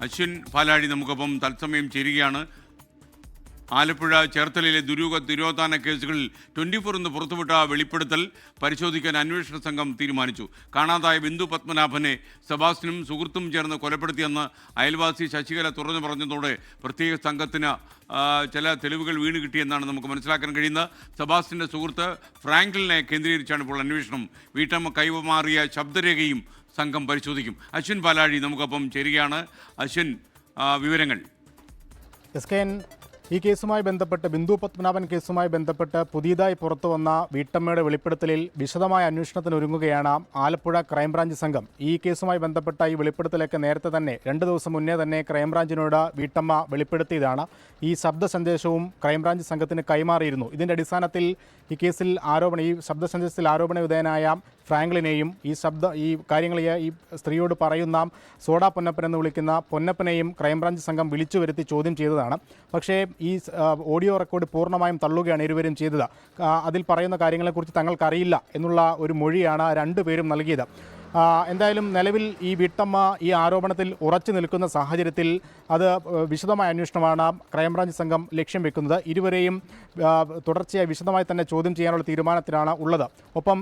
അശ്വിൻ പാലാഴി നമുക്കൊപ്പം തത്സമയം ചേരുകയാണ്. ആലപ്പുഴ ചേർത്തലയിലെ തിരോധാന കേസുകളിൽ 24 ഇന്ന് പുറത്തുവിട്ട വെളിപ്പെടുത്തൽ പരിശോധിക്കാൻ അന്വേഷണ സംഘം തീരുമാനിച്ചു. കാണാതായ ബിന്ദു പത്മനാഭനെ സെബാസ്റ്റിനും സുഹൃത്തും ചേർന്ന് കൊലപ്പെടുത്തിയെന്ന് അയൽവാസി ശശികല തുറന്നു പറഞ്ഞതോടെ പ്രത്യേക സംഘത്തിന് ചില തെളിവുകൾ വീണ് കിട്ടിയെന്നാണ് നമുക്ക് മനസ്സിലാക്കാൻ കഴിയുന്നത്. സെബാസ്റ്റിൻ്റെ സുഹൃത്ത് ഫ്രാങ്ക്ലിനെ കേന്ദ്രീകരിച്ചാണ് ഇപ്പോൾ അന്വേഷണം. വീട്ടമ്മ കൈമാറിയ ശബ്ദരേഖയും സംഘം പരിശോധിക്കും. അശ്വിൻ പാലാഴി നമുക്കൊപ്പം ചേരുകയാണ്. അശ്വിൻ, വിവരങ്ങൾ. ഈ കേസുമായി ബന്ധപ്പെട്ട് ബിന്ദു പത്മനാഭൻ കേസുമായി ബന്ധപ്പെട്ട് പുതിയതായി പുറത്തു വന്ന വീട്ടമ്മയുടെ വെളിപ്പെടുത്തലിൽ വിശദമായ അന്വേഷണത്തിന് ഒരുങ്ങുകയാണ് ആലപ്പുഴ ക്രൈംബ്രാഞ്ച് സംഘം. ഈ കേസുമായി ബന്ധപ്പെട്ട ഈ വെളിപ്പെടുത്തലൊക്കെ നേരത്തെ തന്നെ 2 ദിവസം മുന്നേ തന്നെ ക്രൈംബ്രാഞ്ചിനോട് വീട്ടമ്മ വെളിപ്പെടുത്തിയതാണ്. ഈ ശബ്ദ സന്ദേശവും ക്രൈംബ്രാഞ്ച് സംഘത്തിന് കൈമാറിയിരുന്നു. ഇതിൻ്റെ അടിസ്ഥാനത്തിൽ ഈ കേസിൽ ഈ ശബ്ദ സന്ദേശത്തിൽ ആരോപണ വിധേയനായ ഫ്രാങ്ക്ലിനെയും ഈ കാര്യങ്ങൾ ഈ സ്ത്രീയോട് പറയുന്ന സോഡ പൊന്നപ്പൻ എന്ന് വിളിക്കുന്ന പൊന്നപ്പനെയും ക്രൈംബ്രാഞ്ച് സംഘം വിളിച്ചു വരുത്തി ചോദ്യം ചെയ്തതാണ്. പക്ഷേ ഈ ഓഡിയോ റെക്കോർഡ് പൂർണ്ണമായും തള്ളുകയാണ് ഇരുവരും ചെയ്തത്. അതിൽ പറയുന്ന കാര്യങ്ങളെക്കുറിച്ച് തങ്ങൾക്കറിയില്ല എന്നുള്ള ഒരു മൊഴിയാണ് രണ്ടുപേരും നൽകിയത്. എന്തായാലും നിലവിൽ ഈ വീട്ടമ്മ ഈ ആരോപണത്തിൽ ഉറച്ചു നിൽക്കുന്ന സാഹചര്യത്തിൽ അത് വിശദമായ അന്വേഷണമാണ് ക്രൈംബ്രാഞ്ച് സംഘം ലക്ഷ്യം വെക്കുന്നത്. ഇരുവരെയും തുടർച്ചയായി വിശദമായി തന്നെ ചോദ്യം ചെയ്യാനുള്ള തീരുമാനത്തിലാണ് ഉള്ളത്. ഒപ്പം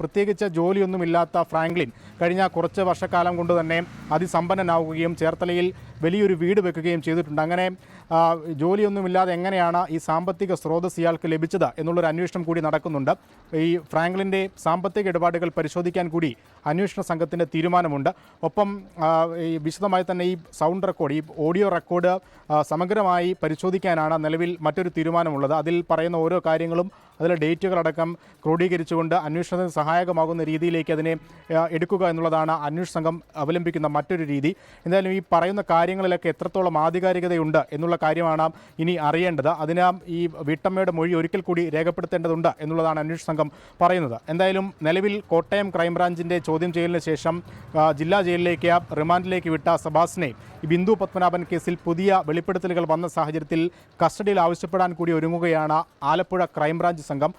പ്രത്യേകിച്ച് ജോലിയൊന്നുമില്ലാത്ത ഫ്രാങ്ക്ലിൻ കഴിഞ്ഞ കുറച്ച് വർഷക്കാലം കൊണ്ട് തന്നെ അതിസമ്പന്നനാവുകയും ചേർത്തലയിൽ വലിയൊരു വീട് വെക്കുകയും ചെയ്തിട്ടുണ്ട്. അങ്ങനെ ജോലിയൊന്നുമില്ലാതെ എങ്ങനെയാണ് ഈ സാമ്പത്തിക സ്രോതസ് ഇയാൾക്ക് ലഭിച്ചത് എന്നുള്ളൊരു അന്വേഷണം കൂടി നടക്കുന്നുണ്ട്. ഈ ഫ്രാങ്ക്ലിൻ്റെ സാമ്പത്തിക ഇടപാടുകൾ പരിശോധിക്കാൻ കൂടി അന്വേഷണ സംഘത്തിൻ്റെ തീരുമാനമുണ്ട്. ഒപ്പം ഈ വിശദമായി തന്നെ ഈ സൗണ്ട് റെക്കോർഡ്, ഈ ഓഡിയോ റെക്കോർഡ് സമഗ്രമായി പരിശോധിക്കാനാണ് നിലവിൽ മറ്റൊരു തീരുമാനമുള്ളത്. അതിൽ പറയുന്ന ഓരോ കാര്യങ്ങളും അതിലെ ഡേറ്റുകളടക്കം ക്രോഡീകരിച്ചുകൊണ്ട് അന്വേഷണത്തിന് സഹായകമാകുന്ന രീതിയിലേക്ക് അതിനെ എടുക്കുക എന്നുള്ളതാണ് അന്വേഷണ സംഘം അവലംബിക്കുന്ന മറ്റൊരു രീതി. എന്തായാലും ഈ പറയുന്ന കാര്യങ്ങളിലൊക്കെ എത്രത്തോളം ആധികാരികതയുണ്ട് എന്നുള്ള കാര്യമാണ് ഇനി അറിയേണ്ടത്. അതിന് ഈ വീട്ടമ്മയുടെ മൊഴി ഒരിക്കൽ കൂടി രേഖപ്പെടുത്തേണ്ടതുണ്ട് എന്നുള്ളതാണ് അന്വേഷണ സംഘം പറയുന്നത്. എന്തായാലും നിലവിൽ കോട്ടയം ക്രൈംബ്രാഞ്ചിൻ്റെ ചോദ്യം ചെയ്യലിന് ശേഷം ജില്ലാ ജയിലിലേക്ക് റിമാൻഡിലേക്ക് വിട്ട സെബാസ്റ്റിനെ ഈ ബിന്ദു പത്മനാഭൻ കേസിൽ പുതിയ വെളിപ്പെടുത്തലുകൾ വന്ന സാഹചര്യത്തിൽ കസ്റ്റഡിയിൽ ആവശ്യപ്പെടാൻ കൂടി ഒരുങ്ങുകയാണ് ആലപ്പുഴ ക്രൈംബ്രാഞ്ച് സംഘം.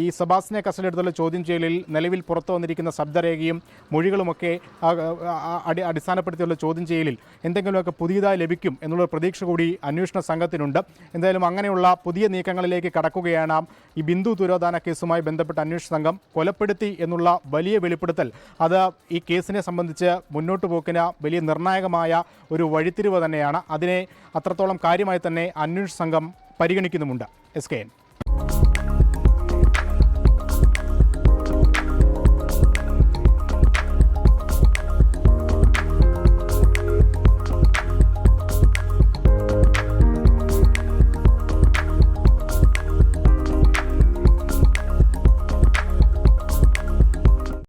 ഈ സെബാസ്റ്റിനെ കസ്റ്റഡി എടുത്തുള്ള ചോദ്യം ചെയ്യലിൽ നിലവിൽ പുറത്തു വന്നിരിക്കുന്ന ശബ്ദരേഖയും മൊഴികളുമൊക്കെ അടിസ്ഥാനപ്പെടുത്തിയുള്ള ചോദ്യം ചെയ്യലിൽ എന്തെങ്കിലുമൊക്കെ പുതിയതായി ലഭിക്കും എന്നുള്ള പ്രതീക്ഷ കൂടി അന്വേഷണ സംഘത്തിനുണ്ട്. എന്തായാലും അങ്ങനെയുള്ള പുതിയ നീക്കങ്ങളിലേക്ക് കടക്കുകയാണ് ഈ ബിന്ദു തിരോധാന കേസുമായി ബന്ധപ്പെട്ട അന്വേഷണ സംഘം. കൊലപ്പെടുത്തി എന്നുള്ള വലിയ വെളിപ്പെടുത്തൽ അത് ഈ കേസിനെ സംബന്ധിച്ച് മുന്നോട്ട് പോക്കിന് വലിയ നിർണായകമായ ഒരു വഴിത്തിരിവ് തന്നെയാണ്. അതിനെ അത്രത്തോളം കാര്യമായി തന്നെ അന്വേഷണ സംഘം പരിഗണിക്കുന്നുമുണ്ട്. SKN.